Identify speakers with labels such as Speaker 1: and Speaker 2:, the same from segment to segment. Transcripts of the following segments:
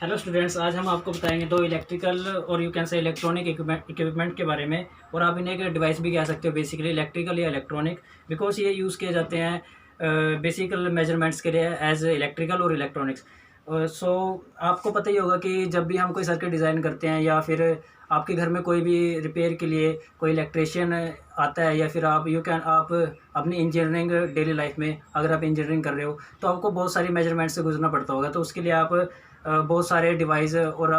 Speaker 1: Hello students, आज हम आपको बताएंगे दो इलेक्ट्रिकल और you can say electronic equipment के बारे में। और आप इन्हें एक डिवाइस भी कह सकते हो, बेसिकली इलेक्ट्रिकल या इलेक्ट्रॉनिक, बिकॉज ये यूज़ किए जाते हैं बेसिकल मेजरमेंट्स के लिए एज इलेक्ट्रिकल और इलेक्ट्रॉनिक्स। सो आपको पता ही होगा कि जब भी हम कोई सर्किट डिज़ाइन करते हैं या फिर आपके घर में कोई भी रिपेयर के लिए कोई इलेक्ट्रिशियन आता है, या फिर आप अपनी इंजीनियरिंग डेली लाइफ में अगर आप इंजीनियरिंग कर रहे हो तो आपको बहुत सारी मेजरमेंट से गुजरना पड़ता होगा। तो उसके लिए आप बहुत सारे डिवाइस और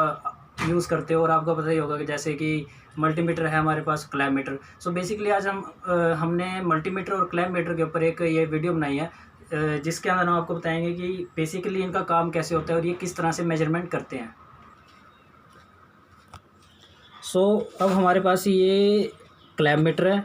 Speaker 1: यूज़ करते हो। और आपको पता ही होगा कि जैसे कि मल्टीमीटर है हमारे पास, क्लैम्प मीटर। सो बेसिकली आज हमने मल्टीमीटर और क्लैम्प मीटर के ऊपर एक ये वीडियो बनाई है जिसके अंदर हम आपको बताएंगे कि बेसिकली इनका काम कैसे होता है और ये किस तरह से मेजरमेंट करते हैं। सो अब हमारे पास ये क्लैम्प मीटर है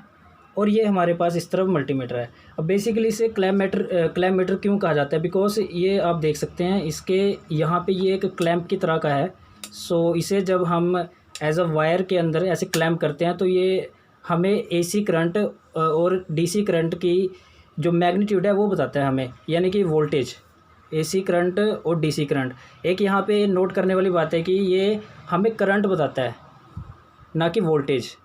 Speaker 1: और ये हमारे पास इस तरफ मल्टीमीटर है। अब बेसिकली इसे क्लैम्प मीटर क्यों कहा जाता है, बिकॉज ये आप देख सकते हैं इसके यहाँ पे ये एक क्लैम्प की तरह का है। सो इसे जब हम एज अ वायर के अंदर ऐसे क्लैम्प करते हैं तो ये हमें एसी करंट और डीसी करंट की जो मैग्नीट्यूड है वो बताता है हमें, यानी कि वोल्टेज, एसी करंट और डीसी करंट। एक यहाँ पे नोट करने वाली बात है कि ये हमें करंट बताता है, ना कि वोल्टेज।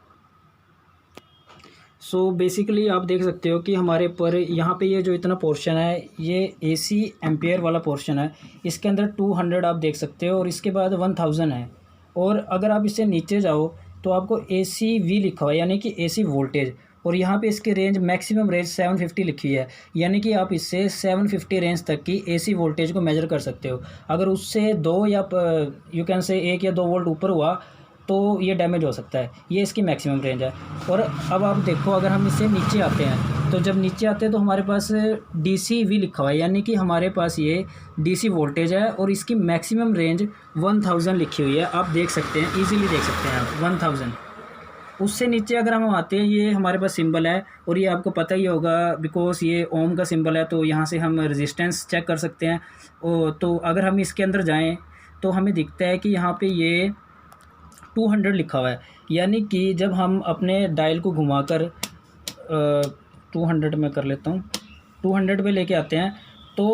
Speaker 1: सो बेसिकली आप देख सकते हो कि हमारे पर यहाँ पे ये जो इतना पोर्शन है ये एसी एम्पियर वाला पोर्शन है। इसके अंदर 200 आप देख सकते हो और इसके बाद 1000 है। और अगर आप इससे नीचे जाओ तो आपको एसी वी लिखा हुआ है, यानी कि एसी वोल्टेज। और यहाँ पे इसकी रेंज मैक्सिमम रेंज 750 लिखी हुई है, यानी कि आप इससे 750 रेंज तक की एसी वोल्टेज को मेजर कर सकते हो। अगर उससे 2 या यू कैन से 1 या 2 वोल्ट ऊपर हुआ तो ये डैमेज हो सकता है। ये इसकी मैक्सिमम रेंज है। और अब आप देखो, अगर हम इससे नीचे आते हैं तो जब नीचे आते हैं तो हमारे पास डीसी वी लिखा हुआ है, यानी कि हमारे पास ये डीसी वोल्टेज है और इसकी मैक्सिमम रेंज 1000 लिखी हुई है। आप देख सकते हैं, इजीली देख सकते हैं आप 1000। उससे नीचे अगर हम आते हैं, ये हमारे पास सिंबल है और ये आपको पता ही होगा बिकॉज ये ओम का सिंबल है। तो यहाँ से हम रेजिस्टेंस चेक कर सकते हैं। तो अगर हम इसके अंदर जाएँ तो हमें दिखता है कि यहाँ पर ये 200 लिखा हुआ है, यानी कि जब हम अपने डायल को घुमाकर 200 में कर लेता हूँ, 200 पे लेके आते हैं तो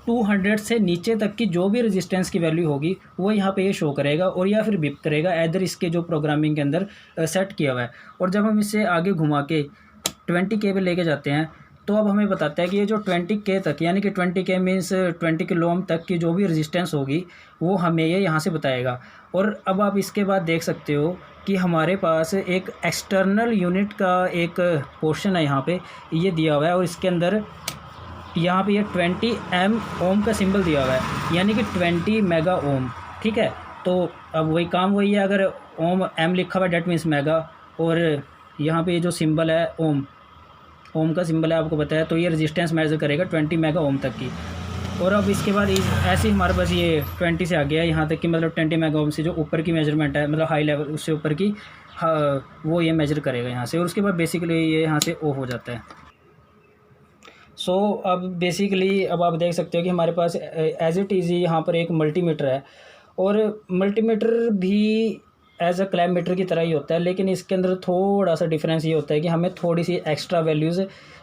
Speaker 1: 200 से नीचे तक की जो भी रेजिस्टेंस की वैल्यू होगी वो यहाँ पे ये शो करेगा और या फिर बिप करेगा, इधर इसके जो प्रोग्रामिंग के अंदर सेट किया हुआ है। और जब हम इसे आगे घुमा के 20K पे लेके जाते हैं तो अब हमें बताता है कि ये जो 20K तक, यानी कि 20K मीन्स 20 किलो ओम तक की जो भी रेजिस्टेंस होगी वो हमें ये यहाँ से बताएगा। और अब आप इसके बाद देख सकते हो कि हमारे पास एक एक्सटर्नल यूनिट का एक पोर्शन है, यहाँ पे ये दिया हुआ है और इसके अंदर यहाँ पे ये 20 एम ओम का सिंबल दिया हुआ है, यानी कि 20 मेगा ओम। ठीक है, तो अब वही काम वही है, अगर ओम एम लिखा हुआ है डेट मीन्स मेगा, और यहाँ पे ये जो सिंबल है ओम का सिंबल है आपको बताया, तो ये रेजिस्टेंस मेजर करेगा 20 मेगा ओम तक की। और अब इसके बाद ऐसे ही हमारे पास ये 20 से आ गया यहाँ तक कि मतलब 20 मेगा ओम से जो ऊपर की मेजरमेंट है, मतलब हाई लेवल उससे ऊपर की, हाँ, वो ये मेजर करेगा यहाँ से। और उसके बाद बेसिकली ये यहाँ से ऑफ हो जाता है। सो अब बेसिकली अब आप देख सकते हो कि हमारे पास एज इट इज़ यहाँ पर एक मल्टीमीटर है। और मल्टीमीटर भी एज अ क्लैम्प मीटर की तरह ही होता है, लेकिन इसके अंदर थोड़ा सा डिफरेंस ये होता है कि हमें थोड़ी सी एक्स्ट्रा वैल्यूज़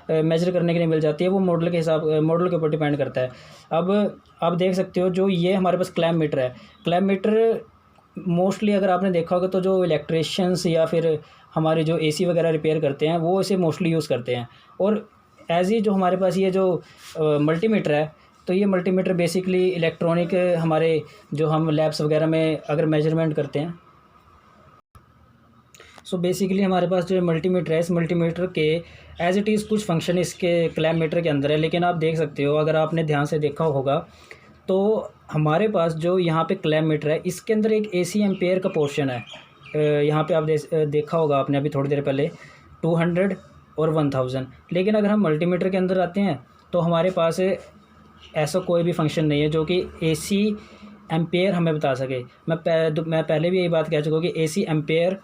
Speaker 1: मेजर करने के लिए मिल जाती है। वो मॉडल के ऊपर डिपेंड करता है। अब आप देख सकते हो जो ये हमारे पास क्लैम्प मीटर है, क्लैम्प मीटर मोस्टली अगर आपने देखा होगा तो जो इलेक्ट्रिशियंस या फिर हमारे जो एसी वगैरह रिपेयर करते हैं वो इसे मोस्टली यूज़ करते हैं। और एज ही जो हमारे पास ये जो मल्टीमीटर है, तो ये मल्टीमीटर बेसिकली इलेक्ट्रॉनिक हमारे जो हम लैब्स वगैरह में अगर मेजरमेंट करते हैं। सो बेसिकली हमारे पास जो मल्टीमीटर है, इस मल्टीमीटर के एज इट इज़ कुछ फंक्शन इसके क्लैम्प मीटर के अंदर है। लेकिन आप देख सकते हो, अगर आपने ध्यान से देखा होगा तो हमारे पास जो यहाँ पे क्लैम्प मीटर है इसके अंदर एक एसी एम्पेयर का पोर्शन है। यहाँ पे आप देखा होगा आपने अभी थोड़ी देर पहले 200 और 1000। लेकिन अगर हम मल्टीमीटर के अंदर आते हैं तो हमारे पास ऐसा कोई भी फंक्शन नहीं है जो कि एसी एम्पेयर हमें बता सके। मैं पहले भी यही बात कह चुका हूँ कि एसी एम्पेयर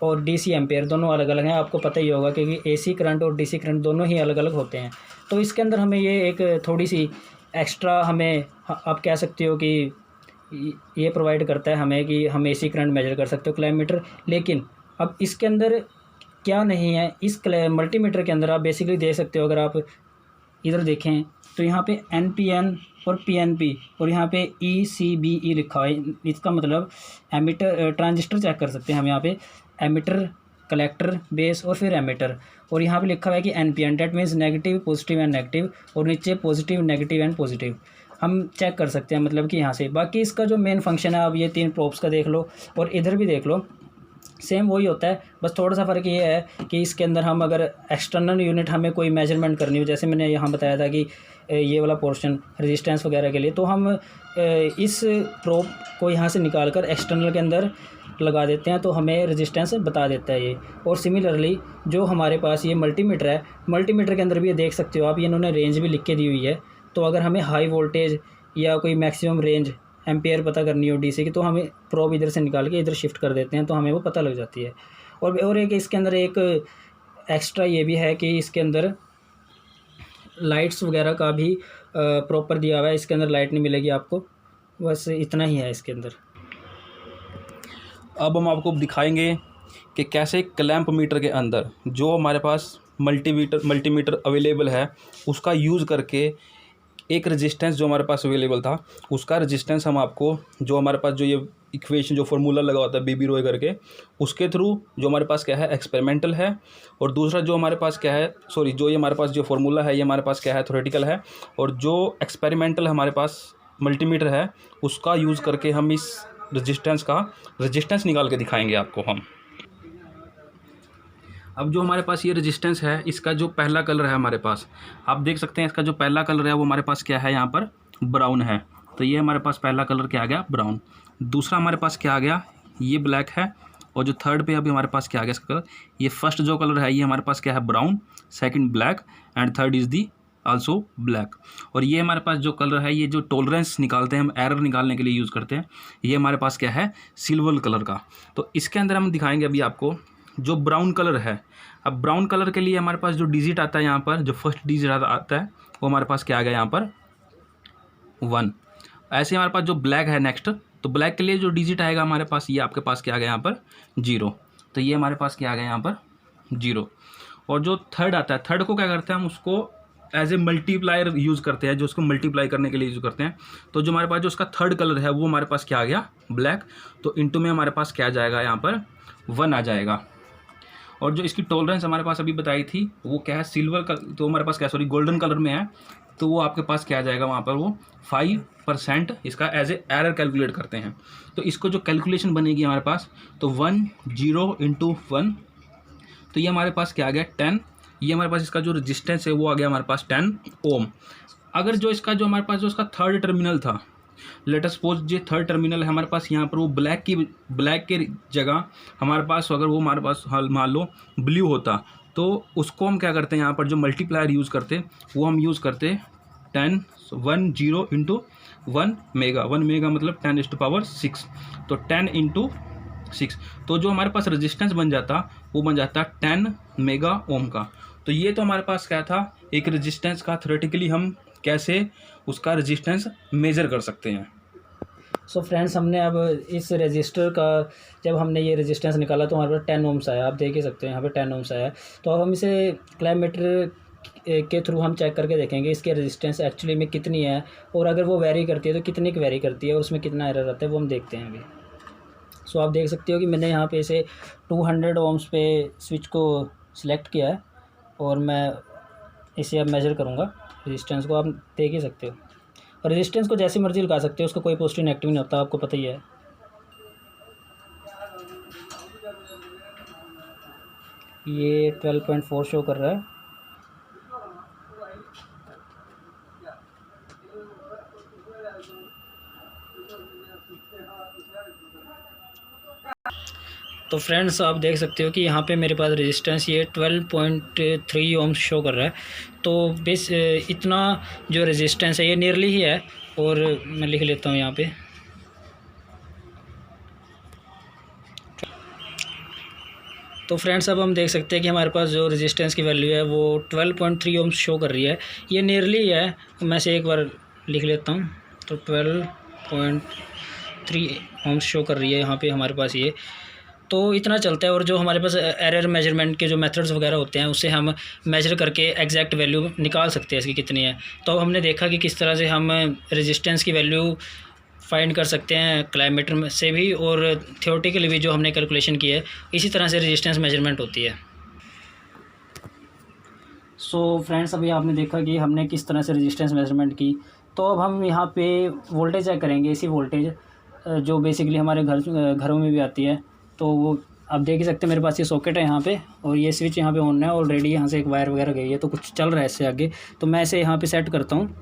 Speaker 1: और डीसी एम्पेयर दोनों अलग अलग हैं। आपको पता ही होगा क्योंकि एसी करंट और डीसी करंट दोनों ही अलग अलग होते हैं। तो इसके अंदर हमें ये एक थोड़ी सी एक्स्ट्रा हमें आप कह सकते हो कि ये प्रोवाइड करता है हमें कि हम एसी करंट मेजर कर सकते हो क्लैम्प मीटर। लेकिन अब इसके अंदर क्या नहीं है, इस मल्टीमीटर के अंदर आप बेसिकली देख सकते हो, अगर आप इधर देखें तो यहाँ पे NPN और PNP, और यहाँ पे ECBE लिखा है। इसका मतलब एमिटर ट्रांजिस्टर चेक कर सकते हैं हम यहाँ पे, एमिटर, कलेक्टर, बेस और फिर एमिटर। और यहाँ पे लिखा हुआ है कि NPN, that means negative, positive and negative, और नीचे पॉजिटिव, नेगेटिव एंड पॉजिटिव हम चेक कर सकते हैं, मतलब कि यहाँ से। बाकी इसका जो मेन फंक्शन है, आप ये 3 प्रोब्स का देख लो और इधर भी देख लो, सेम वही होता है। बस थोड़ा सा फ़र्क ये है कि इसके अंदर हम अगर एक्सटर्नल यूनिट हमें कोई मेजरमेंट करनी हो, जैसे मैंने यहाँ बताया था कि ये वाला पोर्शन रेजिस्टेंस वगैरह के लिए, तो हम इस प्रोब को यहाँ से निकाल कर एक्सटर्नल के अंदर लगा देते हैं, तो हमें रेजिस्टेंस बता देता है ये। और सिमिलरली जो हमारे पास ये मल्टीमीटर है, मल्टीमीटर के अंदर भी ये देख सकते हो आप, ये इन्होंने रेंज भी लिख के दी हुई है। तो अगर हमें हाई वोल्टेज या कोई मैक्सिमम रेंज एम्पेयर पता करनी हो DC की, तो हमें प्रोब इधर से निकाल के इधर शिफ्ट कर देते हैं, तो हमें वो पता लग जाती है। और एक इसके अंदर एक एक्स्ट्रा ये भी है कि इसके अंदर लाइट्स वगैरह का भी प्रॉपर दिया हुआ है। इसके अंदर लाइट नहीं मिलेगी आपको, बस इतना ही है इसके अंदर।
Speaker 2: अब हम आपको दिखाएंगे कि कैसे क्लैंप मीटर के अंदर जो हमारे पास मल्टीमीटर अवेलेबल है, उसका यूज़ करके एक रेजिस्टेंस जो हमारे पास अवेलेबल था, उसका रेजिस्टेंस हम आपको, जो हमारे पास जो ये इक्वेशन जो फार्मूला लगा होता है बीबी रॉय करके, उसके थ्रू जो हमारे पास क्या है एक्सपेरिमेंटल है, और दूसरा जो हमारे पास क्या है, सॉरी, जो ये हमारे पास जो फार्मूला है ये हमारे पास क्या है थ्योरेटिकल है, और जो एक्सपेरिमेंटल हमारे पास मल्टीमीटर है उसका यूज़ करके हम इस रेजिस्टेंस निकाल के दिखाएंगे आपको हम। अब जो हमारे पास ये रेजिस्टेंस है, इसका जो पहला कलर है हमारे पास, आप देख सकते हैं इसका जो पहला कलर है वो हमारे पास क्या है, यहाँ पर ब्राउन है। तो ये हमारे पास पहला कलर क्या आ गया, ब्राउन। दूसरा हमारे पास क्या आ गया, ये ब्लैक है। और जो थर्ड पे अभी हमारे पास क्या आ गया इसका कलर, ये फर्स्ट जो कलर है ये हमारे पास क्या है, brown, second black and third is the also black. और ये हमारे पास जो कलर है, ये जो टॉलरेंस निकालते हैं हम, एरर निकालने के लिए यूज़ करते हैं, ये हमारे पास क्या है, सिल्वर कलर का। तो इसके अंदर हम दिखाएंगे अभी आपको जो ब्राउन कलर है। अब ब्राउन कलर के लिए हमारे पास जो डिजिट आता है यहाँ पर, जो फर्स्ट डिजिट आता है वो हमारे पास क्या आ गया यहाँ पर 1। ऐसे हमारे पास जो ब्लैक है नेक्स्ट, तो ब्लैक के लिए जो डिजिट आएगा हमारे पास, ये आपके पास क्या आ गया यहाँ पर 0। तो ये हमारे पास क्या आ गया यहाँ पर 0। और जो थर्ड आता है, थर्ड को क्या करते हैं हम, उसको एज ए मल्टीप्लायर यूज़ करते हैं, जो उसको मल्टीप्लाई करने के लिए यूज़ करते हैं। तो जो हमारे पास जो उसका थर्ड कलर है वो हमारे पास क्या आ गया, ब्लैक। तो इंटू में हमारे पास क्या आ जाएगा यहाँ पर 1 आ जाएगा। और जो इसकी टॉलरेंस हमारे पास अभी बताई थी वो क्या है, सिल्वर का, तो हमारे पास क्या, सॉरी, गोल्डन कलर में है, तो वो आपके पास क्या आ जाएगा वहाँ पर, वो 5% इसका एज ए एरर कैलकुलेट करते हैं। तो इसको जो कैलकुलेशन बनेगी हमारे पास, तो 1 0 × 1, तो ये हमारे पास क्या आ गया 10। ये हमारे पास इसका जो रेजिस्टेंस है वो आ गया हमारे पास 10 ओम। अगर जो इसका जो हमारे पास जो इसका थर्ड टर्मिनल था, लेट अस सपोज जो थर्ड टर्मिनल है हमारे पास यहाँ पर, वो ब्लैक के जगह हमारे पास, अगर वो हमारे पास मान लो ब्लू होता, तो उसको हम क्या करते हैं, यहाँ पर जो मल्टीप्लायर यूज़ करते वो हम यूज़ करते 10 1 0 × 1 मेगा। 1 मेगा मतलब 10⁻6, तो 10 × 6, तो जो हमारे पास रेजिस्टेंस बन जाता वो बन जाता 10 मेगा ओम का। तो ये तो हमारे पास क्या था, एक रेजिस्टेंस का थ्योरेटिकली हम कैसे उसका रेजिस्टेंस मेज़र कर सकते हैं।
Speaker 1: सो फ्रेंड्स, हमने अब इस रजिस्टर का, जब हमने ये रेजिस्टेंस निकाला तो हमारे पास 10 ओम्स आया, आप देख ही सकते हैं यहाँ पे 10 ओम्स आया। तो अब हम इसे क्लैंप मीटर के थ्रू हम चेक करके देखेंगे इसके रेजिस्टेंस एक्चुअली में कितनी है, और अगर वो वेरी करती है तो कितनी की वेरी करती है, और उसमें कितना एरर आता है वो हम देखते हैं अभी। सो आप देख सकते हो कि मैंने यहाँ पे इसे 200 ओम्स पे स्विच को सिलेक्ट किया है, और मैं इसे अब मेजर करूँगा रेजिस्टेंस को, आप देख ही सकते हो। और रेजिस्टेंस को जैसी मर्जी लगा सकते हो, उसका कोई पॉजिटिव नेगेटिव नहीं होता, आपको पता ही है। ये 12.4 शो कर रहा है। तो फ्रेंड्स, आप देख सकते हो कि यहाँ पे मेरे पास रेजिस्टेंस ये 12.3 ओम्स शो कर रहा है। तो बेस इतना जो रेजिस्टेंस है ये नियरली ही है, और मैं लिख लेता हूँ यहाँ पे। तो फ्रेंड्स, अब हम देख सकते हैं कि हमारे पास जो रेजिस्टेंस की वैल्यू है वो 12.3 ओम्स शो कर रही है, ये नियरली है। मैं से एक बार लिख लेता हूँ, तो 12.3 ओम्स शो कर रही है यहाँ पे हमारे पास ये। तो इतना चलता है। और जो हमारे पास एरर मेजरमेंट के जो मेथड्स वगैरह होते हैं उससे हम मेजर करके एग्जैक्ट वैल्यू निकाल सकते हैं इसकी कितनी है। तो हमने देखा कि किस तरह से हम रेजिस्टेंस की वैल्यू फाइंड कर सकते हैं क्लाइमेटर में से भी, और थियोरेटिकली भी जो हमने कैलकुलेशन की है इसी तरह से रेजिस्टेंस मेजरमेंट होती है। सो फ्रेंड्स, अभी आपने देखा कि हमने किस तरह से रेजिस्टेंस मेजरमेंट की। तो अब हम यहाँ पे वोल्टेज चेक करेंगे, इसी वोल्टेज जो बेसिकली हमारे घरों में भी आती है। तो वो आप देख ही सकते हैं, मेरे पास ये सॉकेट है यहाँ पे, और ये स्विच यहाँ पे ऑन है। ऑलरेडी यहाँ से एक वायर वगैरह गई है, तो कुछ चल रहा है इससे आगे। तो मैं इसे यहाँ पे सेट करता हूँ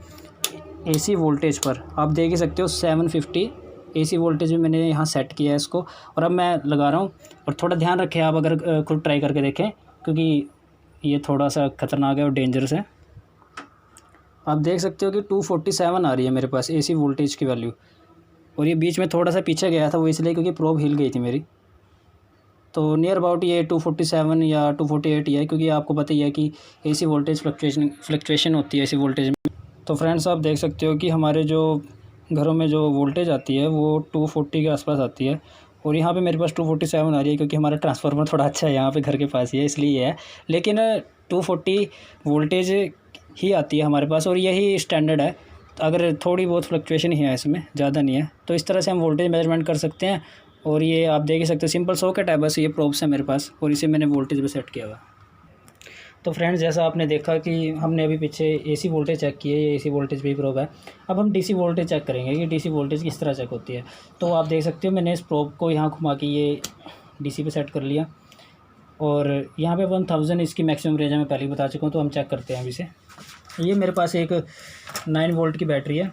Speaker 1: एसी वोल्टेज पर। आप देख ही सकते हो 750 एसी वोल्टेज में मैंने यहाँ सेट किया है इसको, और अब मैं लगा रहा हूँ। और थोड़ा ध्यान रखें आप, अगर खुद ट्राई करके देखें, क्योंकि ये थोड़ा सा ख़तरनाक है और डेंजरस है। आप देख सकते हो कि 247 आ रही है मेरे पास एसी वोल्टेज की वैल्यू, और ये बीच में थोड़ा सा पीछे गया था, वो इसलिए क्योंकि प्रोब हिल गई थी मेरी। तो नियर अबाउट ये 247 या 248 ही है, क्योंकि आपको पता ही है कि एसी वोल्टेज फ्लक्चुएशन होती है एसी वोल्टेज में। तो फ्रेंड्स, आप देख सकते हो कि हमारे जो घरों में जो वोल्टेज आती है वो 240 के आसपास आती है, और यहाँ पे मेरे पास 247 आ रही है, क्योंकि हमारा ट्रांसफार्मर थोड़ा अच्छा है यहाँ पे घर के पास ही है, इसलिए ये है। लेकिन 240 वोल्टेज ही आती है हमारे पास, और यही स्टैंडर्ड है। तो अगर थोड़ी बहुत फ्लक्चुएशन ही है इसमें, ज़्यादा नहीं है। तो इस तरह से हम वोल्टेज मेजरमेंट कर सकते हैं। और ये आप देख ही सकते हो, सिंपल सॉकेट है बस, ये प्रोब्स है मेरे पास, और इसे मैंने वोल्टेज पे सेट किया हुआ। तो फ्रेंड्स, जैसा आपने देखा कि हमने अभी पीछे एसी वोल्टेज चेक की है, ये एसी वोल्टेज भी प्रोब है। अब हम डीसी वोल्टेज चेक करेंगे कि डीसी वोल्टेज किस तरह चेक होती है। तो आप देख सकते हो, मैंने इस प्रोब को यहाँ घुमा के ये डीसी पे सेट कर लिया, और यहाँ पे 1000 इसकी मैक्सिमम रेंज है, मैं पहले ही बता चुका हूँ। तो हम चेक करते हैं अभी से। ये मेरे पास एक 9 वोल्ट की बैटरी है,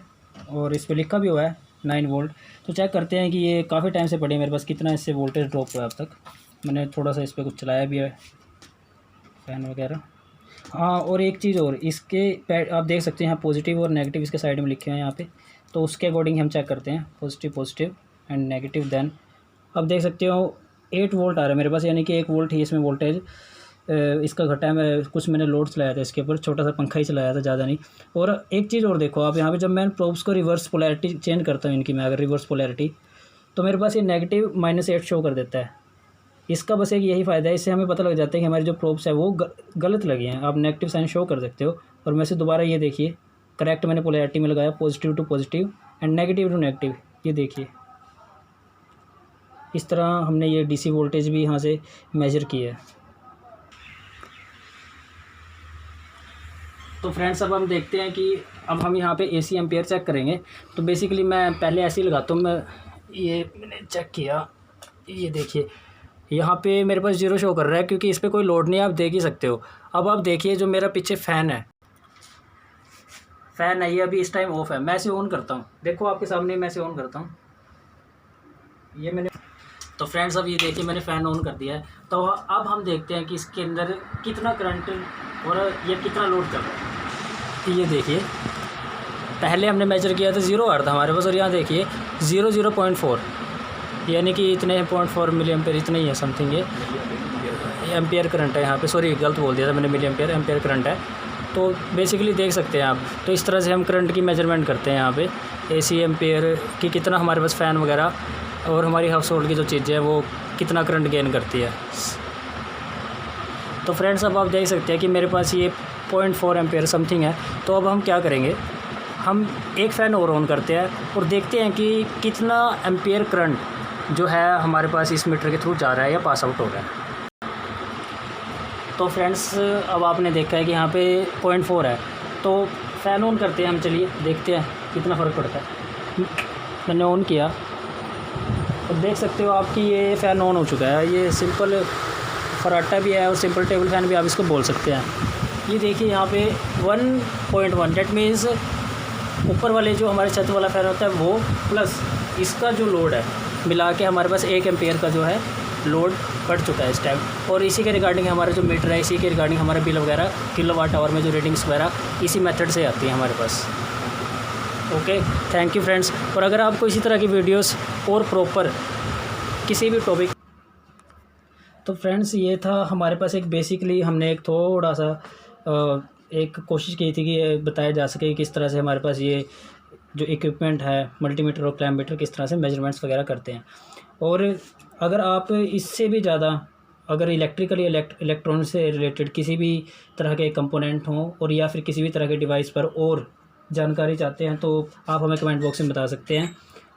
Speaker 1: और इस पर लिखा भी हुआ है 9 वोल्ट। तो चेक करते हैं कि ये काफ़ी टाइम से पड़ी है मेरे पास, कितना इससे वोल्टेज ड्रॉप हुआ है अब तक। मैंने थोड़ा सा इस पर कुछ चलाया भी है, फ़ैन वगैरह। हाँ, और एक चीज़ और, इसके आप देख सकते हैं यहाँ पॉजिटिव और नेगेटिव इसके साइड में लिखे हैं यहाँ पे। तो उसके अकॉर्डिंग हम चेक करते हैं, पॉजिटिव एंड नेगेटिव। देन अब देख सकते हो 8 वोल्ट आ रहा है मेरे पास, यानी कि 1 वोल्ट ही इसमें वोल्टेज इसका घटा है। मैंने लोड चलाया था इसके ऊपर, छोटा सा पंखा ही चलाया था, ज़्यादा नहीं। और एक चीज़ और देखो आप यहाँ पे, जब मैं प्रोब्स को रिवर्स पोलैरिटी चेंज करता हूँ इनकी, मैं अगर रिवर्स पोलैरिटी, तो मेरे पास ये नेगेटिव -8 शो कर देता है। इसका बस एक यही फ़ायदा है, इससे हमें पता लग जाता है कि हमारी जो प्रोब्स है वो गलत लगी हैं। आप नेगेटिव साइन शो कर सकते हो, और मैं से दोबारा ये देखिए, करेक्ट मैंने पोलैरिटी में लगाया, positive to positive and negative to negative. ये देखिए, इस तरह हमने ये डीसी वोल्टेज भी यहाँ से मेजर की है। तो फ्रेंड्स, अब हम देखते हैं कि अब हम यहाँ पे एसी एम्पियर चेक करेंगे। तो बेसिकली मैं पहले ऐसे ही लगाता हूँ। मैंने चेक किया, ये देखिए यहाँ पे मेरे पास 0 शो कर रहा है, क्योंकि इस पर कोई लोड नहीं है, आप देख ही सकते हो। अब आप देखिए, जो मेरा पीछे फ़ैन है ये अभी इस टाइम ऑफ है। मैं इसे ऑन करता हूँ, देखो आपके सामने मैं इसे ऑन करता हूँ, ये मैंने। तो फ्रेंड्स, अब ये देखिए मैंने फ़ैन ऑन कर दिया है। तो अब हम देखते हैं कि इसके अंदर कितना करंट और ये कितना लोड चल रहा है। ये देखिए, पहले हमने मेजर किया था 0 आ रहा था हमारे पास, और यहाँ देखिए 0.4, यानी कि इतने 0.4 मिली एम्पेयर, इतने ही है समथिंग। ये एम्पेयर करंट है यहाँ पे, सॉरी गलत बोल दिया था मैंने, मिली एम्पेयर करंट है। तो बेसिकली देख सकते हैं आप। तो इस तरह से हम करंट की मेजरमेंट करते हैं यहाँ पे, एसी एम्पेयर की कितना हमारे पास फ़ैन वगैरह और हमारी हाउस होल्ड की जो चीज़ें हैं वो कितना करंट गेन करती है। तो फ्रेंड्स, अब आप देख सकते हैं कि मेरे पास ये 0.4 एम्पेयर समथिंग है। तो अब हम क्या करेंगे, हम एक फ़ैन और ऑन करते हैं और देखते हैं कि कितना एम्पेयर करंट जो है हमारे पास इस मीटर के थ्रू जा रहा है या पास आउट हो रहा है। तो फ्रेंड्स, अब आपने देखा है कि यहाँ पे 0.4 है। तो फ़ैन ऑन करते हैं हम, चलिए देखते हैं कितना फ़र्क पड़ता है। मैंने ऑन किया, और देख सकते हो आपकी ये फ़ैन ऑन हो चुका है। ये सिंपल फराटा भी है और सिंपल टेबल फ़ैन भी आप इसको बोल सकते हैं। ये देखिए यहाँ पे 1.1, डेट मीन्स ऊपर वाले जो हमारे छत वाला फ़ैन होता है वो, प्लस इसका जो लोड है मिला के हमारे पास 1 एम्पेयर का जो है लोड पड़ चुका है इस टाइम। और इसी के रिगार्डिंग हमारा जो मीटर है, इसी के रिगार्डिंग हमारा बिल वगैरह, किलोवाट आवर में जो रीडिंग्स वगैरह इसी मेथड से आती है हमारे पास। Okay, thank you friends. और अगर आपको इसी तरह की वीडियोस और प्रॉपर किसी भी टॉपिक, तो फ्रेंड्स ये था हमारे पास एक बेसिकली हमने एक थोड़ा सा एक कोशिश की थी कि ये बताया जा सके कि किस तरह से हमारे पास ये जो इक्विपमेंट है मल्टीमीटर और क्लैम्प मीटर किस तरह से मेजरमेंट्स वगैरह करते हैं। और अगर आप इससे भी ज़्यादा अगर इलेक्ट्रिकली इलेक्ट्रॉन से रिलेटेड किसी भी तरह के कंपोनेंट हों और या फिर किसी भी तरह के डिवाइस पर और जानकारी चाहते हैं तो आप हमें कमेंट बॉक्स में बता सकते हैं।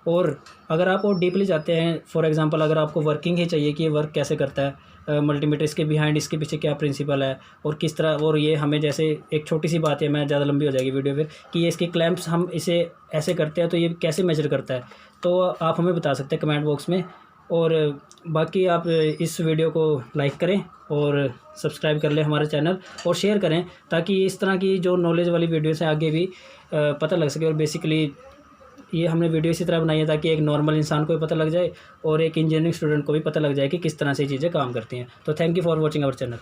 Speaker 1: और अगर आप और डीपली चाहते हैं, फॉर एग्जांपल अगर आपको वर्किंग ही चाहिए कि ये वर्क कैसे करता है मल्टीमीटर, इसके बिहाइंड इसके पीछे क्या प्रिंसिपल है और किस तरह, और ये हमें जैसे एक छोटी सी बात है, मैं ज़्यादा लंबी हो जाएगी वीडियो फिर, कि ये इसके क्लैंप्स हम इसे ऐसे करते हैं तो ये कैसे मेजर करता है, तो आप हमें बता सकते हैं कमेंट बॉक्स में। और बाकी आप इस वीडियो को लाइक करें और सब्सक्राइब कर लें हमारे चैनल और शेयर करें, ताकि इस तरह की जो नॉलेज वाली वीडियोस हैं आगे भी पता लग सके। और बेसिकली ये हमने वीडियो इसी तरह बनाई है ताकि एक नॉर्मल इंसान को भी पता लग जाए और एक इंजीनियरिंग स्टूडेंट को भी पता लग जाए कि किस तरह से चीज़ें काम करती हैं। तो thank you for watching our channel.